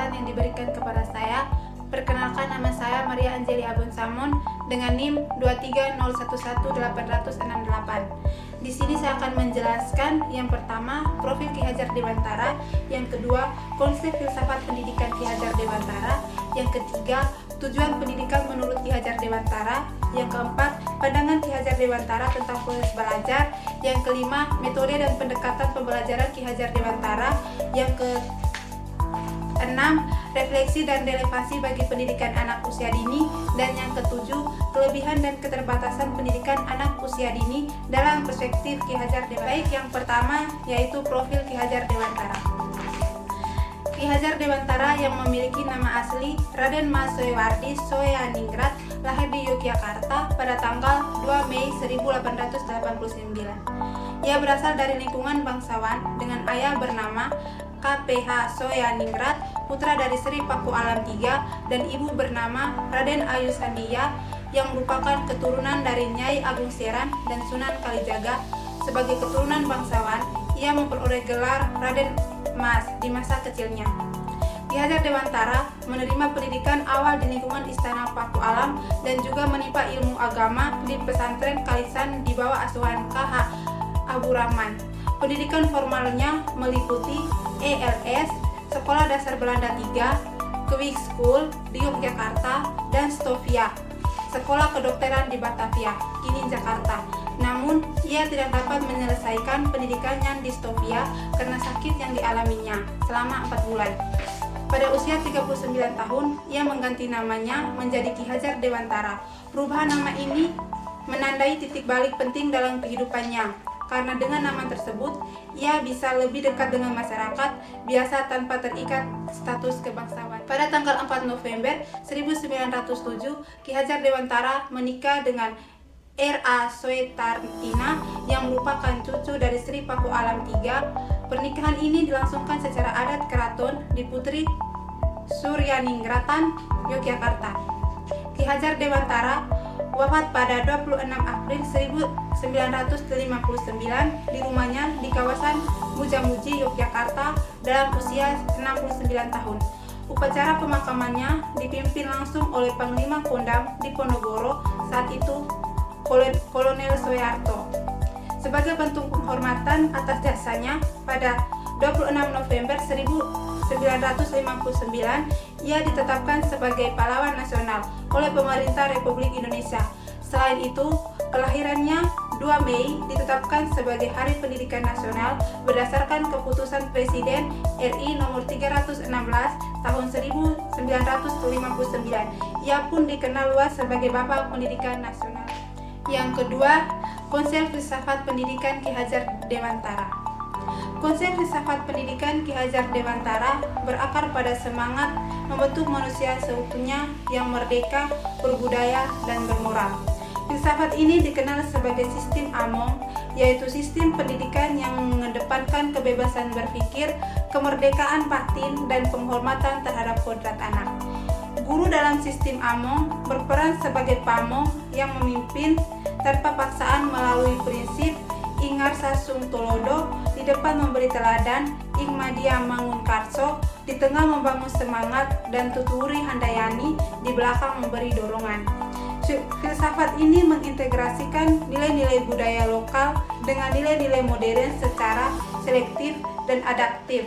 kesempatan yang diberikan kepada saya. Perkenalkan, nama saya Maria Anjeli Abon Samon dengan NIM 230118868. Di sini saya akan menjelaskan yang pertama, profil Ki Hajar Dewantara, yang kedua, konsep filsafat pendidikan Ki Hajar Dewantara, yang ketiga, tujuan pendidikan menurut Ki Hajar Dewantara, yang keempat, pandangan Ki Hajar Dewantara tentang proses belajar, yang kelima, metode dan pendekatan pembelajaran Ki Hajar Dewantara, yang keenam, refleksi dan relevasi bagi pendidikan anak usia dini, dan yang ketujuh, kelebihan dan keterbatasan pendidikan anak usia dini dalam perspektif Ki Hajar Dewantara. Baik, yang pertama yaitu profil Ki Hajar Dewantara. Ki Hajar Dewantara yang memiliki nama asli Raden Mas Soewardi Soeaningrat lahir di Yogyakarta pada tanggal 2 Mei 1889. Ia berasal dari lingkungan bangsawan dengan ayah bernama KPH Soeaningrat, putra dari Sri Paku Alam III, dan ibu bernama Raden Ayu Sandia yang merupakan keturunan dari Nyai Agung Seran dan Sunan Kalijaga. Sebagai keturunan bangsawan, ia memperoleh gelar Raden Mas di masa kecilnya. Ki Hajar Dewantara menerima pendidikan awal di lingkungan Istana Paku Alam dan juga menimba ilmu agama di pesantren Kalisan di bawah asuhan KH Abu Rahman. Pendidikan formalnya meliputi ELS, Sekolah Dasar Belanda 3, Kwik School di Yogyakarta, dan Stovia, Sekolah Kedokteran di Batavia, kini Jakarta. Namun, ia tidak dapat menyelesaikan pendidikannya di Stovia karena sakit yang dialaminya selama 4 bulan. Pada usia 39 tahun, ia mengganti namanya menjadi Ki Hajar Dewantara. Perubahan nama ini menandai titik balik penting dalam kehidupannya, karena dengan nama tersebut, ia bisa lebih dekat dengan masyarakat biasa tanpa terikat status kebangsaan. Pada tanggal 4 November 1907, Ki Hajar Dewantara menikah dengan R.A. Soetartina yang merupakan cucu dari Sri Paku Alam III. Pernikahan ini dilangsungkan secara adat keraton di Putri Suryaningratan, Yogyakarta. Ki Hajar Dewantara wafat pada 26 April 1959 di rumahnya di kawasan Mujamuji, Yogyakarta dalam usia 69 tahun. Upacara pemakamannya dipimpin langsung oleh Panglima Kodam Diponegoro saat itu, Kolonel Soeharto. Sebagai bentuk penghormatan atas jasanya, pada 26 November 1959, ia ditetapkan sebagai pahlawan nasional oleh pemerintah Republik Indonesia. Selain itu, kelahirannya 2 Mei ditetapkan sebagai Hari Pendidikan Nasional berdasarkan keputusan Presiden RI nomor 316 tahun 1959. Ia pun dikenal luas sebagai Bapak Pendidikan Nasional. Yang kedua, konsep filsafat pendidikan Ki Hajar Dewantara. Konsep filsafat pendidikan Ki Hajar Dewantara berakar pada semangat membentuk manusia seutuhnya yang merdeka, berbudaya, dan bermoral. Filsafat ini dikenal sebagai sistem Among, yaitu sistem pendidikan yang mengedepankan kebebasan berpikir, kemerdekaan batin, dan penghormatan terhadap kodrat anak. Guru dalam sistem Among berperan sebagai pamong yang memimpin tanpa paksaan melalui prinsip Ingar Sasung Tolodo, di depan memberi teladan, Ing Madia Mangun Karso, di tengah membangun semangat, dan Tuturi Handayani di belakang memberi dorongan. Filsafat ini mengintegrasikan nilai-nilai budaya lokal dengan nilai-nilai modern secara selektif dan adaptif,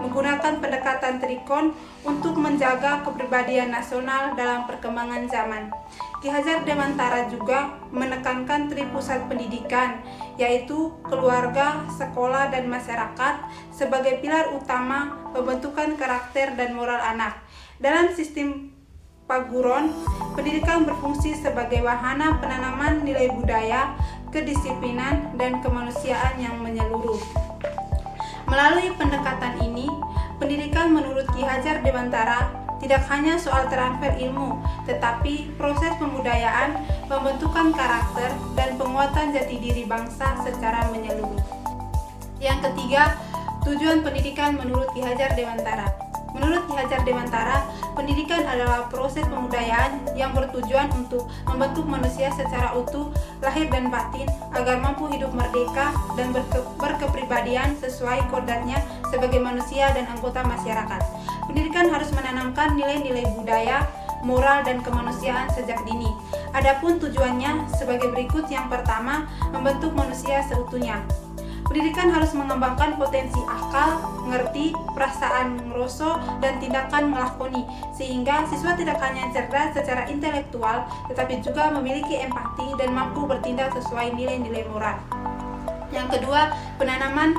menggunakan pendekatan trikon untuk menjaga kepribadian nasional dalam perkembangan zaman. Ki Hajar Dewantara juga menekankan tripusat pendidikan, yaitu keluarga, sekolah, dan masyarakat sebagai pilar utama pembentukan karakter dan moral anak. Dalam sistem Paguron, pendidikan berfungsi sebagai wahana penanaman nilai budaya, kedisiplinan, dan kemanusiaan yang menyeluruh. Melalui pendekatan ini, pendidikan menurut Ki Hajar Dewantara tidak hanya soal transfer ilmu, tetapi proses pembudayaan, pembentukan karakter, dan penguatan jati diri bangsa secara menyeluruh. Yang ketiga, tujuan pendidikan menurut Ki Hajar Dewantara. Menurut Ki Hajar Dewantara, pendidikan adalah proses pembudayaan yang bertujuan untuk membentuk manusia secara utuh, lahir dan batin, agar mampu hidup merdeka dan berkepribadian sesuai kodratnya sebagai manusia dan anggota masyarakat. Pendidikan harus menanamkan nilai-nilai budaya, moral, dan kemanusiaan sejak dini. Adapun tujuannya sebagai berikut. Yang pertama, membentuk manusia seutuhnya. Pendidikan harus mengembangkan potensi akal, ngerti, perasaan ngeroso, dan tindakan ngelakoni, sehingga siswa tidak hanya cerdas secara intelektual, tetapi juga memiliki empati dan mampu bertindak sesuai nilai-nilai moral. Yang kedua, penanaman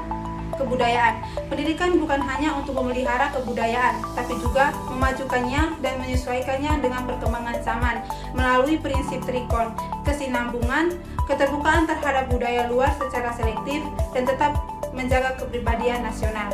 kebudayaan. Pendidikan bukan hanya untuk memelihara kebudayaan, tapi juga memajukannya dan menyesuaikannya dengan perkembangan zaman melalui prinsip trikon, kesinambungan, keterbukaan terhadap budaya luar secara selektif, dan tetap menjaga kepribadian nasional.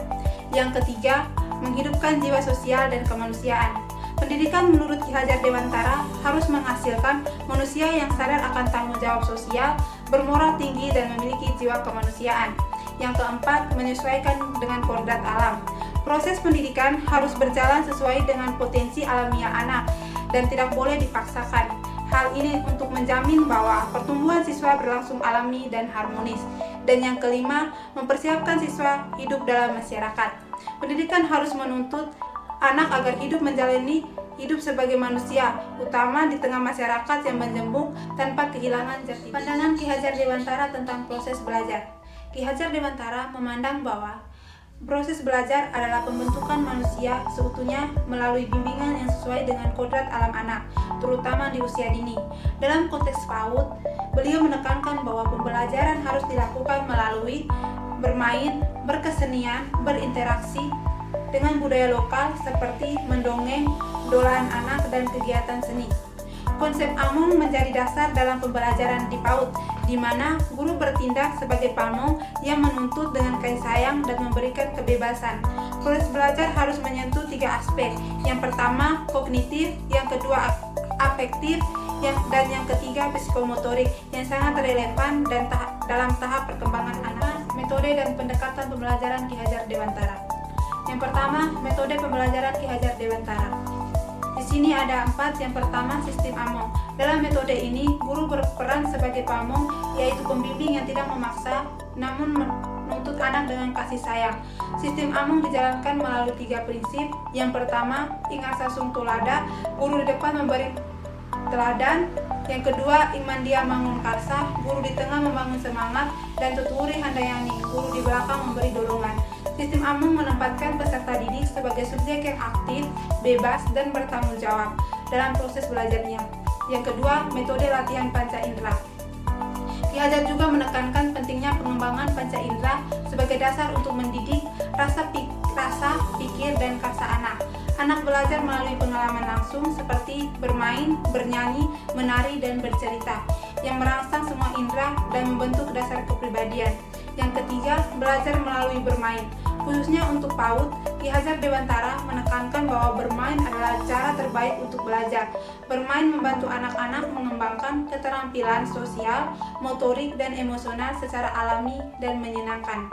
Yang ketiga, menghidupkan jiwa sosial dan kemanusiaan. Pendidikan menurut Ki Hajar Dewantara harus menghasilkan manusia yang sadar akan tanggung jawab sosial, bermoral tinggi, dan memiliki jiwa kemanusiaan. Yang keempat, menyesuaikan dengan kodrat alam. Proses pendidikan harus berjalan sesuai dengan potensi alamiah anak dan tidak boleh dipaksakan. Hal ini untuk menjamin bahwa pertumbuhan siswa berlangsung alami dan harmonis. Dan yang kelima, mempersiapkan siswa hidup dalam masyarakat. Pendidikan harus menuntut anak agar hidup menjalani hidup sebagai manusia, utama di tengah masyarakat yang menjembung tanpa kehilangan jati. Pandangan Ki Hajar Dewantara tentang proses belajar. Ki Hajar Dewantara memandang bahwa proses belajar adalah pembentukan manusia seutuhnya melalui bimbingan yang sesuai dengan kodrat alam anak, terutama di usia dini. Dalam konteks PAUD, beliau menekankan bahwa pembelajaran harus dilakukan melalui bermain, berkesenian, berinteraksi dengan budaya lokal seperti mendongeng, dolaan anak, dan kegiatan seni. Konsep among menjadi dasar dalam pembelajaran di PAUD, di mana guru bertindak sebagai pamong yang menuntut dengan kasih sayang dan memberikan kebebasan. Proses belajar harus menyentuh 3 aspek. Yang pertama, kognitif, yang kedua, afektif, dan yang ketiga, psikomotorik, yang sangat relevan dan dalam tahap perkembangan anak. Metode dan pendekatan pembelajaran Ki Hajar Dewantara. Yang pertama, metode pembelajaran Ki Hajar Dewantara. Di sini ada 4. Yang pertama, sistem among. Dalam metode ini, guru berperan sebagai pamong, yaitu pembimbing yang tidak memaksa, namun menuntut anak dengan kasih sayang. Sistem among dijalankan melalui 3 prinsip. Yang pertama, ingat sasung tulada, guru di depan memberi teladan. Yang kedua, imandia mangun karsa, guru di tengah membangun semangat, dan tuturi handayani, guru di belakang memberi dorongan. Sistem among menempatkan peserta didik sebagai subjek yang aktif, bebas, dan bertanggung jawab dalam proses belajarnya. Yang kedua, metode latihan panca indera. Ki Hajar juga menekankan pentingnya pengembangan panca indera sebagai dasar untuk mendidik rasa pikir, dan karsa anak. Anak belajar melalui pengalaman langsung seperti bermain, bernyanyi, menari, dan bercerita, yang merangsang semua indera dan membentuk dasar kepribadian. Yang ketiga, belajar melalui bermain. Khususnya untuk PAUD, Ki Hajar Dewantara menekankan bahwa bermain adalah cara terbaik untuk belajar. Bermain membantu anak-anak mengembangkan keterampilan sosial, motorik, dan emosional secara alami dan menyenangkan.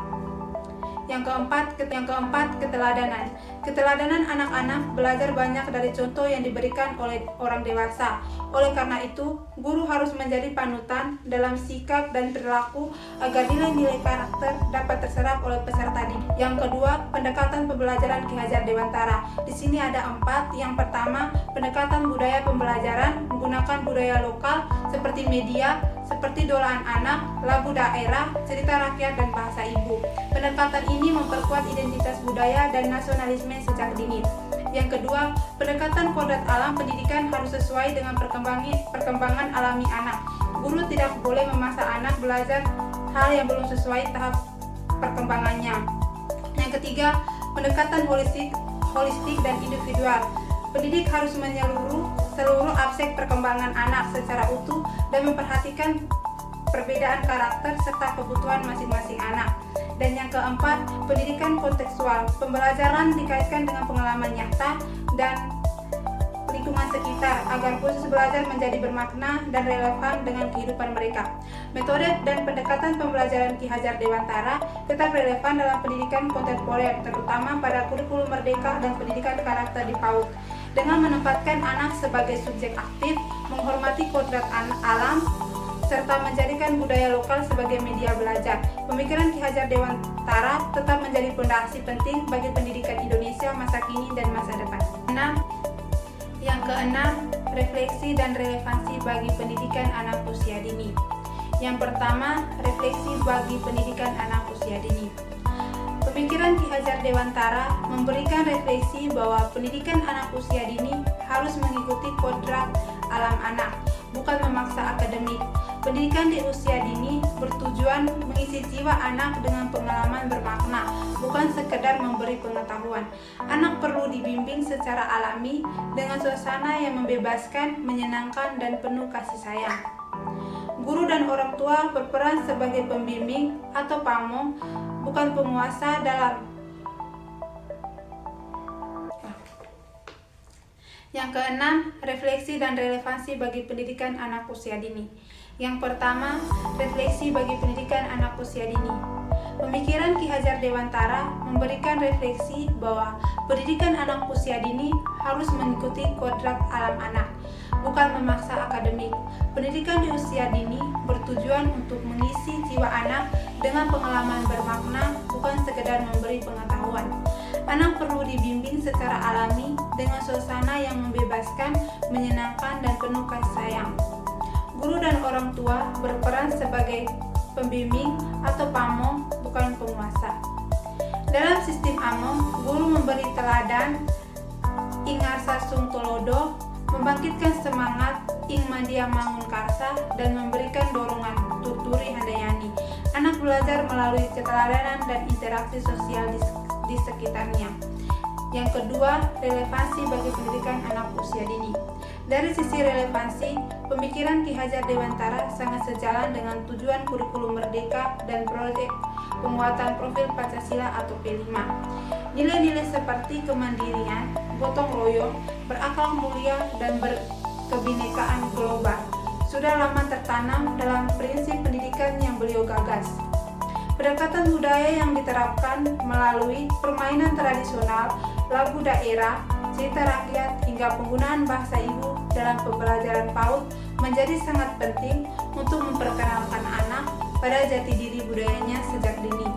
Yang keempat, keteladanan. Keteladanan anak-anak belajar banyak dari contoh yang diberikan oleh orang dewasa. Oleh karena itu, guru harus menjadi panutan dalam sikap dan perilaku agar nilai-nilai karakter dapat terserap oleh peserta didik. Yang kedua, pendekatan pembelajaran Ki Hajar Dewantara. Di sini ada 4. Yang pertama, pendekatan budaya pembelajaran menggunakan budaya lokal seperti media, seperti dolaan anak, lagu daerah, cerita rakyat, dan bahasa ibu. Pendekatan ini memperkuat identitas budaya dan nasionalisme sejak dini. Yang kedua, pendekatan kodrat alam pendidikan harus sesuai dengan perkembangan alami anak. Guru tidak boleh memaksa anak belajar hal yang belum sesuai tahap perkembangannya. Yang ketiga, pendekatan holistik dan individual. Pendidik harus menyeluruh seluruh aspek perkembangan anak secara utuh dan memperhatikan perbedaan karakter serta kebutuhan masing-masing anak. Dan yang keempat, pendidikan kontekstual. Pembelajaran dikaitkan dengan pengalaman nyata dan lingkungan sekitar agar proses belajar menjadi bermakna dan relevan dengan kehidupan mereka. Metode dan pendekatan pembelajaran Ki Hajar Dewantara tetap relevan dalam pendidikan kontemporer, terutama pada kurikulum merdeka dan pendidikan karakter di PAUD. Dengan menempatkan anak sebagai subjek aktif, menghormati kodrat alam, serta menjadikan budaya lokal sebagai media belajar. Pemikiran Ki Hajar Dewantara tetap menjadi fondasi penting bagi pendidikan Indonesia masa kini dan masa depan. Yang keenam, refleksi dan relevansi bagi pendidikan anak usia dini. Yang pertama, refleksi bagi pendidikan anak usia dini. Pemikiran Ki Hajar Dewantara memberikan refleksi bahwa pendidikan anak usia dini harus mengikuti kodrat alam anak, bukan memaksa akademik. Pendidikan di usia dini bertujuan mengisi jiwa anak dengan pengalaman bermakna, bukan sekedar memberi pengetahuan. Anak perlu dibimbing secara alami dengan suasana yang membebaskan, menyenangkan, dan penuh kasih sayang. Guru dan orang tua berperan sebagai pembimbing atau pamong, bukan penguasa dalam. Yang keenam, refleksi dan relevansi bagi pendidikan anak usia dini. Yang pertama, refleksi bagi pendidikan anak usia dini. Pemikiran Ki Hajar Dewantara memberikan refleksi bahwa pendidikan anak usia dini harus mengikuti kodrat alam anak, bukan memaksa akademik. Pendidikan di usia dini bertujuan untuk mengisi jiwa anak dengan pengalaman bermakna, bukan sekedar memberi pengetahuan. Anak perlu dibimbing secara alami dengan suasana yang membebaskan, menyenangkan, dan penuh kasih sayang. Guru dan orang tua berperan sebagai pembimbing atau pamong, bukan penguasa. Dalam sistem among, guru memberi teladan, ingarsa sung tulodo, membangkitkan semangat, ing mandia mangun karsa, dan memberikan dorongan, tuturi handayani. Anak belajar melalui keteladanan dan interaksi sosial di sekitarnya. Yang kedua, relevansi bagi pendidikan anak usia dini. Dari sisi relevansi, pemikiran Ki Hajar Dewantara sangat sejalan dengan tujuan kurikulum Merdeka dan proyek penguatan profil Pancasila atau P5. Nilai-nilai seperti kemandirian, gotong royong, berakhlak mulia, dan berkebinekaan global sudah lama tertanam dalam prinsip pendidikan yang beliau gagas. Pendekatan budaya yang diterapkan melalui permainan tradisional, lagu daerah, cerita rakyat, hingga penggunaan bahasa ibu dalam pembelajaran PAUD menjadi sangat penting untuk memperkenalkan anak pada jati diri budayanya sejak dini.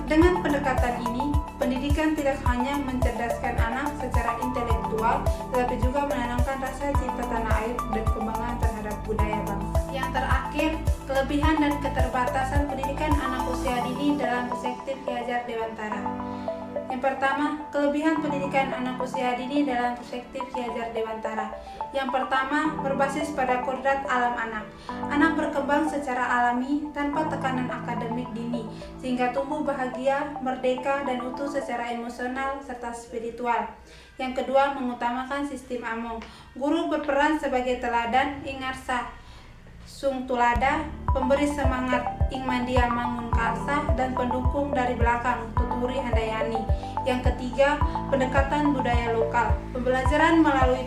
Dengan pendekatan ini, pendidikan tidak hanya mencerdaskan anak secara intelektual, tetapi juga menanamkan rasa cinta tanah air dan kebanggaan terhadap budaya bangsa. Yang terakhir, kelebihan dan keterbatasan pendidikan anak usia dini dalam perspektif Ki Hajar Dewantara. Yang pertama, kelebihan pendidikan anak usia dini dalam perspektif Ki Hajar Dewantara. Yang pertama, berbasis pada kodrat alam anak. Anak berkembang secara alami tanpa tekanan akademik dini, sehingga tumbuh bahagia, merdeka, dan utuh secara emosional serta spiritual. Yang kedua, mengutamakan sistem among. Guru berperan sebagai teladan ingarsa sung tulada, pemberi semangat ing mandia mangun karsa, dan pendukung dari belakang tuturi handayani. Yang ketiga, pendekatan budaya lokal. Pembelajaran melalui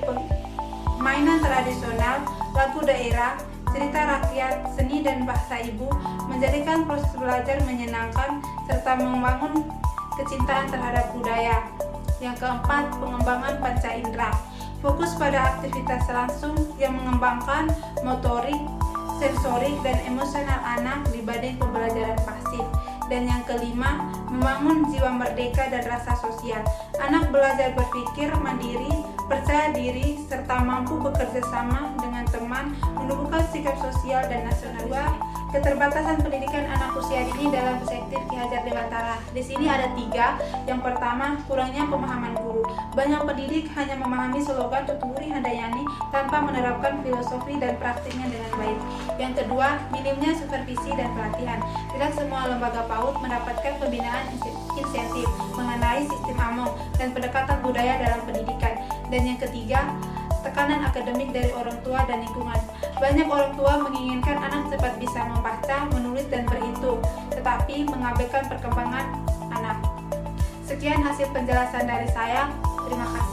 mainan tradisional, lagu daerah, cerita rakyat, seni, dan bahasa ibu menjadikan proses belajar menyenangkan serta membangun kecintaan terhadap budaya. Yang keempat, pengembangan panca indera. Fokus pada aktivitas langsung yang mengembangkan motorik, sensorik, dan emosional anak dibanding pembelajaran pasif. Dan yang kelima, membangun jiwa merdeka dan rasa sosial. Anak belajar berpikir mandiri, percaya diri, serta mampu bekerja sama dengan teman, menumbuhkan sikap sosial dan nasional. Keterbatasan pendidikan anak usia dini dalam perspektif Ki Hajar Dewantara. Di sini ada 3. Yang pertama, kurangnya pemahaman guru. Banyak pendidik hanya memahami slogan tuturi handayani tanpa menerapkan filosofi dan praktiknya dengan baik. Yang kedua, minimnya supervisi dan pelatihan. Tidak semua lembaga PAUD mendapatkan pembinaan insentif mengenai sistem among dan pendekatan budaya dalam pendidikan. Dan yang ketiga, tekanan akademik dari orang tua dan lingkungan. Banyak orang tua menginginkan anak cepat bisa membaca, menulis, dan berhitung, tetapi mengabaikan perkembangan anak. Sekian hasil penjelasan dari saya. Terima kasih.